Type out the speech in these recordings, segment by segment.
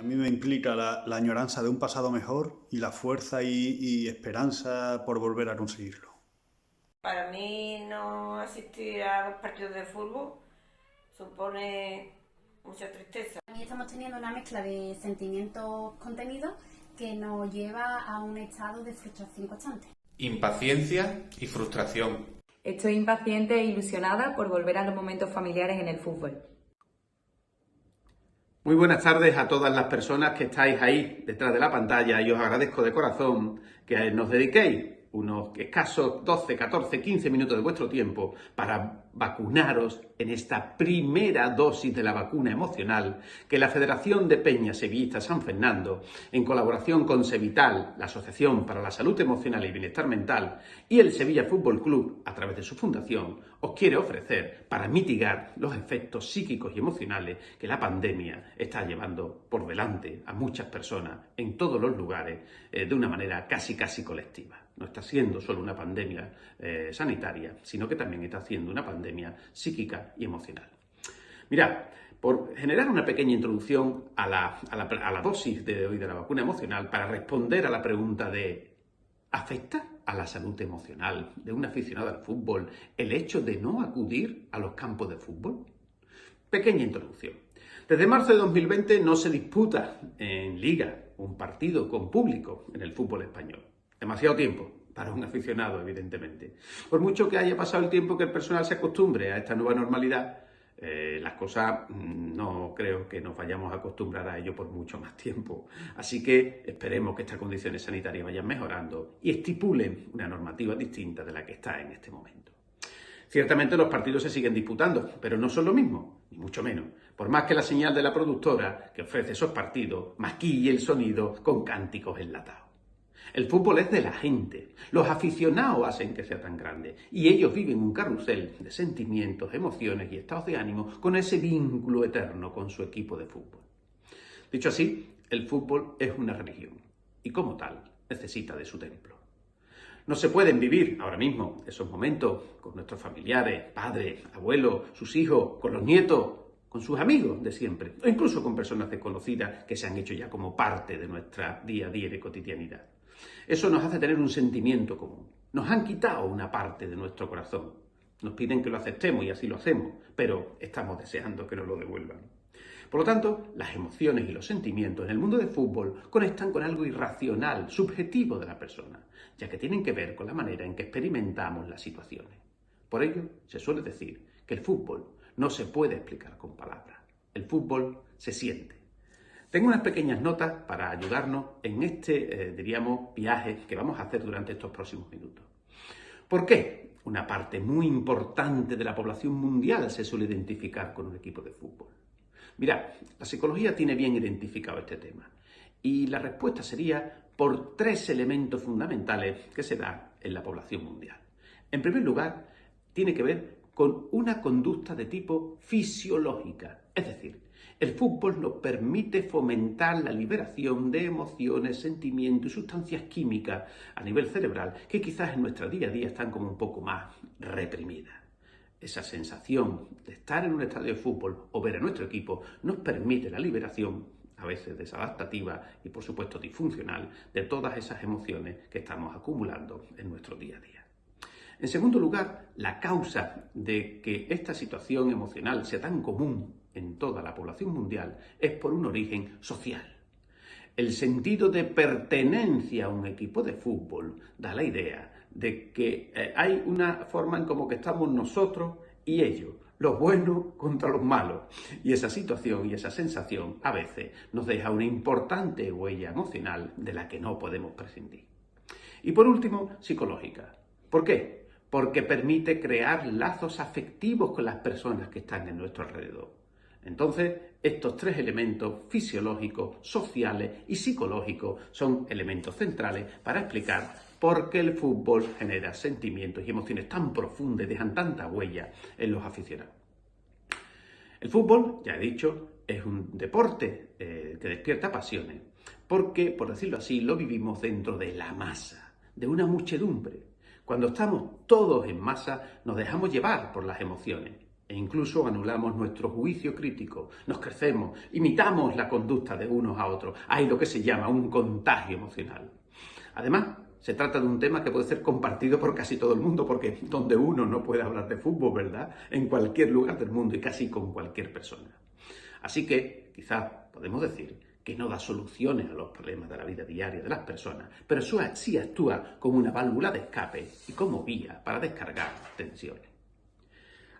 mí me implica la añoranza de un pasado mejor y la fuerza y esperanza por volver a conseguirlo. Para mí no asistir a los partidos de fútbol supone mucha tristeza. También estamos teniendo una mezcla de sentimientos contenidos que nos lleva a un estado de frustración constante. Impaciencia y frustración. Estoy impaciente e ilusionada por volver a los momentos familiares en el fútbol. Muy buenas tardes a todas las personas que estáis ahí detrás de la pantalla y os agradezco de corazón que nos dediquéis unos escasos 12, 14, 15 minutos de vuestro tiempo para vacunaros en esta primera dosis de la vacuna emocional que la Federación de Peñas Sevillistas San Fernando, en colaboración con Sevital, la Asociación para la Salud Emocional y Bienestar Mental, y el Sevilla Fútbol Club, a través de su fundación, os quiere ofrecer para mitigar los efectos psíquicos y emocionales que la pandemia está llevando por delante a muchas personas en todos los lugares de una manera casi colectiva. No está siendo solo una pandemia sanitaria, sino que también está siendo una pandemia psíquica y emocional. Mirad, por generar una pequeña introducción a la dosis de hoy de la vacuna emocional para responder a la pregunta de ¿afecta a la salud emocional de un aficionado al fútbol el hecho de no acudir a los campos de fútbol? Pequeña introducción. Desde marzo de 2020 no se disputa en Liga un partido con público en el fútbol español. Demasiado tiempo para un aficionado, evidentemente. Por mucho que haya pasado el tiempo que el personal se acostumbre a esta nueva normalidad, las cosas no creo que nos vayamos a acostumbrar a ello por mucho más tiempo. Así que esperemos que estas condiciones sanitarias vayan mejorando y estipulen una normativa distinta de la que está en este momento. Ciertamente los partidos se siguen disputando, pero no son lo mismo, ni mucho menos. Por más que la señal de la productora que ofrece esos partidos maquille el sonido con cánticos enlatados. El fútbol es de la gente, los aficionados hacen que sea tan grande y ellos viven un carrusel de sentimientos, emociones y estados de ánimo con ese vínculo eterno con su equipo de fútbol. Dicho así, el fútbol es una religión y como tal necesita de su templo. No se pueden vivir ahora mismo esos momentos con nuestros familiares, padres, abuelos, sus hijos, con los nietos, con sus amigos de siempre o incluso con personas desconocidas que se han hecho ya como parte de nuestra día a día de cotidianidad. Eso nos hace tener un sentimiento común. Nos han quitado una parte de nuestro corazón. Nos piden que lo aceptemos y así lo hacemos, pero estamos deseando que nos lo devuelvan. Por lo tanto, las emociones y los sentimientos en el mundo del fútbol conectan con algo irracional, subjetivo de la persona, ya que tienen que ver con la manera en que experimentamos las situaciones. Por ello, se suele decir que el fútbol no se puede explicar con palabras. El fútbol se siente. Tengo unas pequeñas notas para ayudarnos en este, viaje que vamos a hacer durante estos próximos minutos. ¿Por qué una parte muy importante de la población mundial se suele identificar con un equipo de fútbol? Mirad, la psicología tiene bien identificado este tema y la respuesta sería por tres elementos fundamentales que se dan en la población mundial. En primer lugar, tiene que ver con una conducta de tipo fisiológica, es decir, el fútbol nos permite fomentar la liberación de emociones, sentimientos y sustancias químicas a nivel cerebral que quizás en nuestro día a día están como un poco más reprimidas. Esa sensación de estar en un estadio de fútbol o ver a nuestro equipo nos permite la liberación, a veces desadaptativa y por supuesto disfuncional, de todas esas emociones que estamos acumulando en nuestro día a día. En segundo lugar, la causa de que esta situación emocional sea tan común en toda la población mundial es por un origen social. El sentido de pertenencia a un equipo de fútbol da la idea de que hay una forma en como que estamos nosotros y ellos, los buenos contra los malos. Y esa situación y esa sensación a veces nos deja una importante huella emocional de la que no podemos prescindir. Y por último, psicológica. ¿Por qué? Porque permite crear lazos afectivos con las personas que están en nuestro alrededor. Entonces, estos tres elementos fisiológicos, sociales y psicológicos son elementos centrales para explicar por qué el fútbol genera sentimientos y emociones tan profundas y dejan tanta huella en los aficionados. El fútbol, ya he dicho, es un deporte que despierta pasiones, porque, por decirlo así, lo vivimos dentro de la masa, de una muchedumbre. Cuando estamos todos en masa, nos dejamos llevar por las emociones. e incluso anulamos nuestro juicio crítico, nos crecemos, imitamos la conducta de unos a otros. Hay lo que se llama un contagio emocional. Además, se trata de un tema que puede ser compartido por casi todo el mundo, porque donde uno no puede hablar de fútbol, ¿verdad? En cualquier lugar del mundo y casi con cualquier persona. Así que, quizás podemos decir que no da soluciones a los problemas de la vida diaria de las personas, pero sí actúa como una válvula de escape y como vía para descargar tensiones.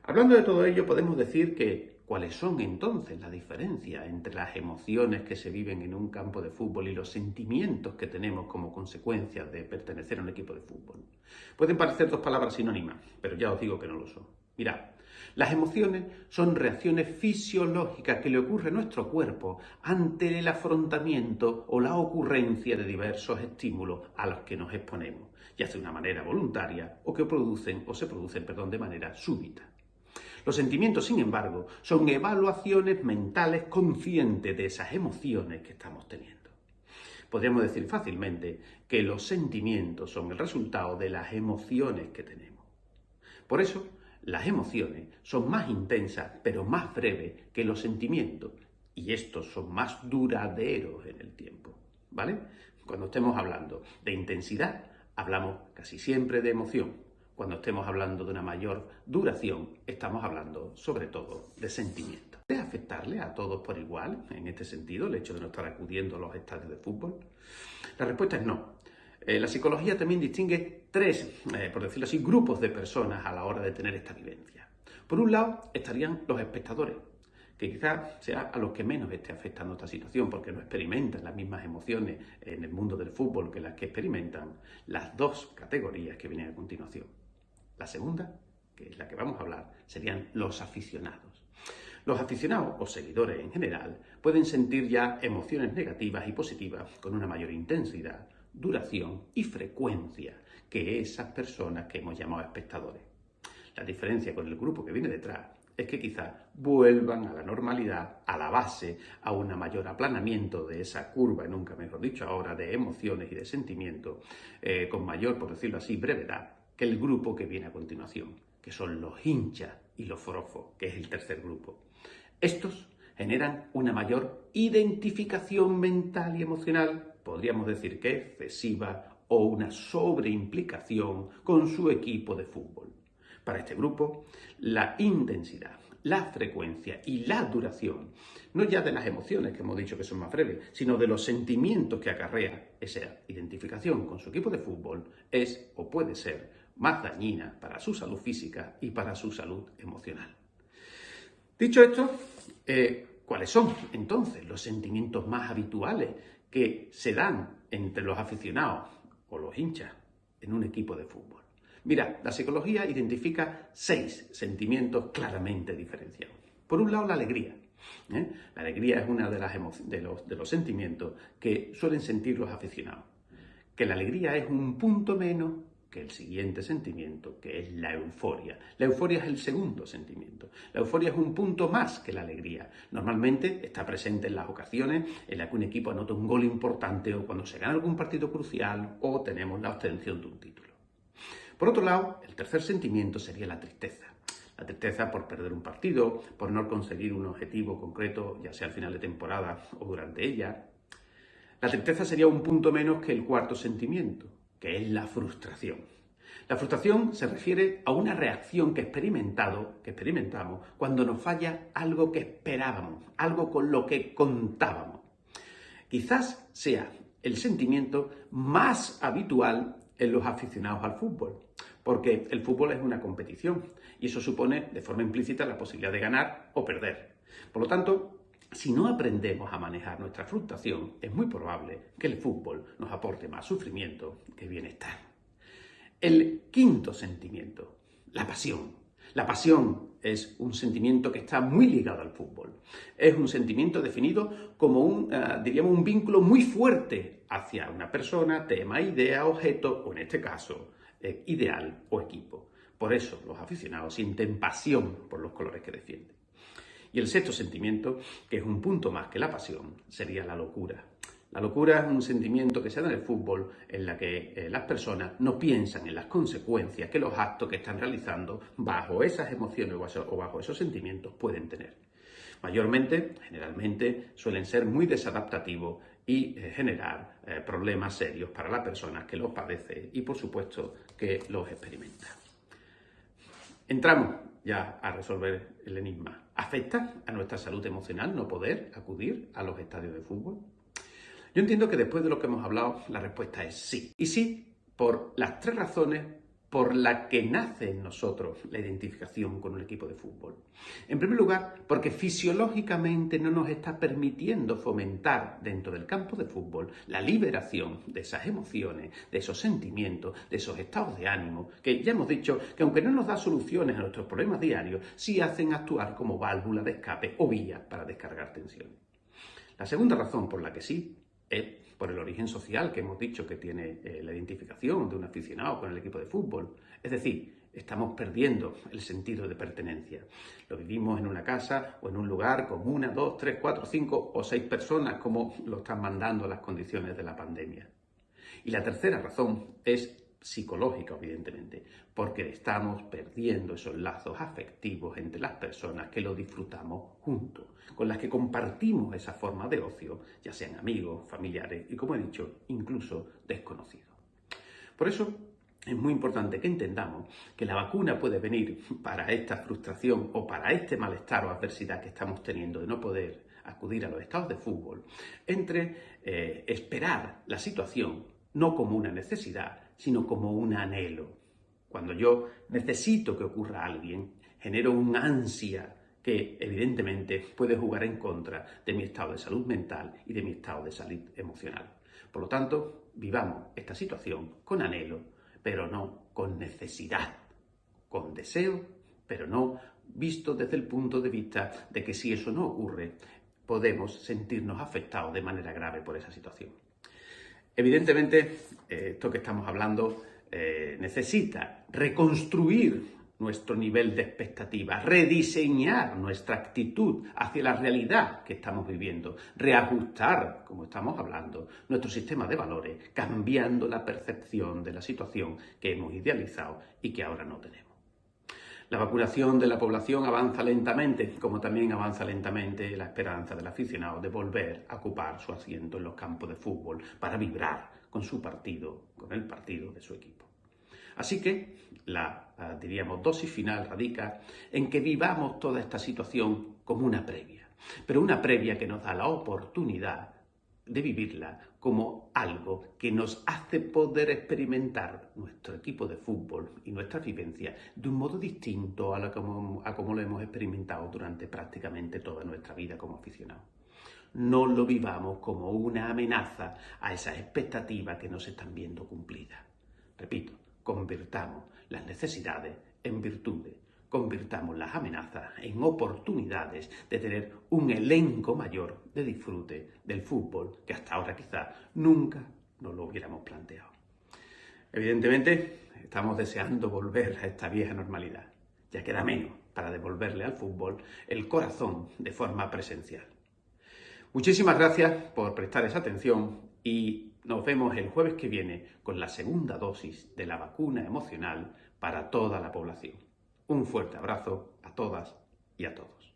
Hablando de todo ello, podemos decir que ¿cuáles son entonces las diferencias entre las emociones que se viven en un campo de fútbol y los sentimientos que tenemos como consecuencia de pertenecer a un equipo de fútbol? Pueden parecer dos palabras sinónimas, pero ya os digo que no lo son. Mirad, las emociones son reacciones fisiológicas que le ocurren a nuestro cuerpo ante el afrontamiento o la ocurrencia de diversos estímulos a los que nos exponemos, ya sea de una manera voluntaria o que se producen de manera súbita. Los sentimientos, sin embargo, son evaluaciones mentales conscientes de esas emociones que estamos teniendo. Podríamos decir fácilmente que los sentimientos son el resultado de las emociones que tenemos. Por eso, las emociones son más intensas, pero más breves que los sentimientos, y estos son más duraderos en el tiempo, ¿vale? Cuando estemos hablando de intensidad, hablamos casi siempre de emoción. Cuando estemos hablando de una mayor duración, estamos hablando sobre todo de sentimiento. ¿Puede afectarle a todos por igual, en este sentido, el hecho de no estar acudiendo a los estadios de fútbol? La respuesta es no. La psicología también distingue tres, por decirlo así, grupos de personas a la hora de tener esta vivencia. Por un lado estarían los espectadores, que quizás sea a los que menos esté afectando esta situación, porque no experimentan las mismas emociones en el mundo del fútbol que las que experimentan las dos categorías que vienen a continuación. La segunda, que es la que vamos a hablar, serían los aficionados. Los aficionados o seguidores en general pueden sentir ya emociones negativas y positivas con una mayor intensidad, duración y frecuencia que esas personas que hemos llamado espectadores. La diferencia con el grupo que viene detrás es que quizás vuelvan a la normalidad, a la base, a un mayor aplanamiento de esa curva, nunca mejor dicho ahora, de emociones y de sentimientos, con mayor, por decirlo así, brevedad, que el grupo que viene a continuación, que son los hinchas y los forofos, que es el tercer grupo. Estos generan una mayor identificación mental y emocional, podríamos decir que excesiva, o una sobreimplicación con su equipo de fútbol. Para este grupo, la intensidad, la frecuencia y la duración, no ya de las emociones que hemos dicho que son más breves, sino de los sentimientos que acarrea esa identificación con su equipo de fútbol, es o puede ser más dañina para su salud física y para su salud emocional. Dicho esto, ¿cuáles son entonces los sentimientos más habituales que se dan entre los aficionados o los hinchas en un equipo de fútbol? Mira, la psicología identifica 6 sentimientos claramente diferenciados. Por un lado, la alegría. La alegría es uno de los sentimientos que suelen sentir los aficionados. Que la alegría es un punto menos que el siguiente sentimiento, que es la euforia. La euforia es el segundo sentimiento. La euforia es un punto más que la alegría. Normalmente está presente en las ocasiones en las que un equipo anota un gol importante o cuando se gana algún partido crucial o tenemos la obtención de un título. Por otro lado, el tercer sentimiento sería la tristeza. La tristeza por perder un partido, por no conseguir un objetivo concreto, ya sea al final de temporada o durante ella. La tristeza sería un punto menos que el cuarto sentimiento, que es la frustración. La frustración se refiere a una reacción que experimentamos cuando nos falla algo que esperábamos, algo con lo que contábamos. Quizás sea el sentimiento más habitual en los aficionados al fútbol, porque el fútbol es una competición y eso supone de forma implícita la posibilidad de ganar o perder. Por lo tanto, si no aprendemos a manejar nuestra frustración, es muy probable que el fútbol nos aporte más sufrimiento que bienestar. El quinto sentimiento, la pasión. La pasión es un sentimiento que está muy ligado al fútbol. Es un sentimiento definido como un vínculo muy fuerte hacia una persona, tema, idea, objeto, o en este caso, ideal o equipo. Por eso los aficionados sienten pasión por los colores que defienden. Y el sexto sentimiento, que es un punto más que la pasión, sería la locura. La locura es un sentimiento que se da en el fútbol en la que las personas no piensan en las consecuencias que los actos que están realizando bajo esas emociones o bajo esos sentimientos pueden tener. Mayormente, generalmente, suelen ser muy desadaptativos y generar problemas serios para la persona que los padece y, por supuesto, que los experimenta. Entramos ya a resolver el enigma. ¿Afecta a nuestra salud emocional no poder acudir a los estadios de fútbol? Yo entiendo que después de lo que hemos hablado, la respuesta es sí. Y sí, por las 3 razones por las que nace en nosotros la identificación con un equipo de fútbol. En primer lugar, porque fisiológicamente no nos está permitiendo fomentar dentro del campo de fútbol la liberación de esas emociones, de esos sentimientos, de esos estados de ánimo, que ya hemos dicho que aunque no nos da soluciones a nuestros problemas diarios, sí hacen actuar como válvula de escape o vía para descargar tensión. La segunda razón por la que sí es por el origen social que hemos dicho que tiene la identificación de un aficionado con el equipo de fútbol. Es decir, estamos perdiendo el sentido de pertenencia. Lo vivimos en una casa o en un lugar con 1, 2, 3, 4, 5 o 6 personas, como lo están mandando las condiciones de la pandemia. Y la tercera razón es psicológica, evidentemente, porque estamos perdiendo esos lazos afectivos entre las personas que lo disfrutamos juntos, con las que compartimos esa forma de ocio, ya sean amigos, familiares y, como he dicho, incluso desconocidos. Por eso es muy importante que entendamos que la vacuna puede venir para esta frustración o para este malestar o adversidad que estamos teniendo de no poder acudir a los estados de fútbol, entre esperar la situación no como una necesidad, sino como un anhelo. Cuando yo necesito que ocurra alguien, genero una ansia que evidentemente puede jugar en contra de mi estado de salud mental y de mi estado de salud emocional. Por lo tanto, vivamos esta situación con anhelo, pero no con necesidad, con deseo, pero no visto desde el punto de vista de que si eso no ocurre, podemos sentirnos afectados de manera grave por esa situación. Evidentemente, esto que estamos hablando necesita reconstruir nuestro nivel de expectativa, rediseñar nuestra actitud hacia la realidad que estamos viviendo, reajustar, como estamos hablando, nuestro sistema de valores, cambiando la percepción de la situación que hemos idealizado y que ahora no tenemos. La vacunación de la población avanza lentamente, como también avanza lentamente la esperanza del aficionado de volver a ocupar su asiento en los campos de fútbol para vibrar con su partido, con el partido de su equipo. Así que la, diríamos, dosis final radica en que vivamos toda esta situación como una previa, pero una previa que nos da la oportunidad de vivirla como algo que nos hace poder experimentar nuestro equipo de fútbol y nuestra vivencia de un modo distinto a como lo hemos experimentado durante prácticamente toda nuestra vida como aficionados. No lo vivamos como una amenaza a esas expectativas que no se están viendo cumplidas. Repito, convirtamos las necesidades en virtudes, convirtamos las amenazas en oportunidades de tener un elenco mayor de disfrute del fútbol que hasta ahora quizás nunca nos lo hubiéramos planteado. Evidentemente, estamos deseando volver a esta vieja normalidad. Ya queda menos para devolverle al fútbol el corazón de forma presencial. Muchísimas gracias por prestar esa atención y nos vemos el jueves que viene con la segunda dosis de la vacuna emocional para toda la población. Un fuerte abrazo a todas y a todos.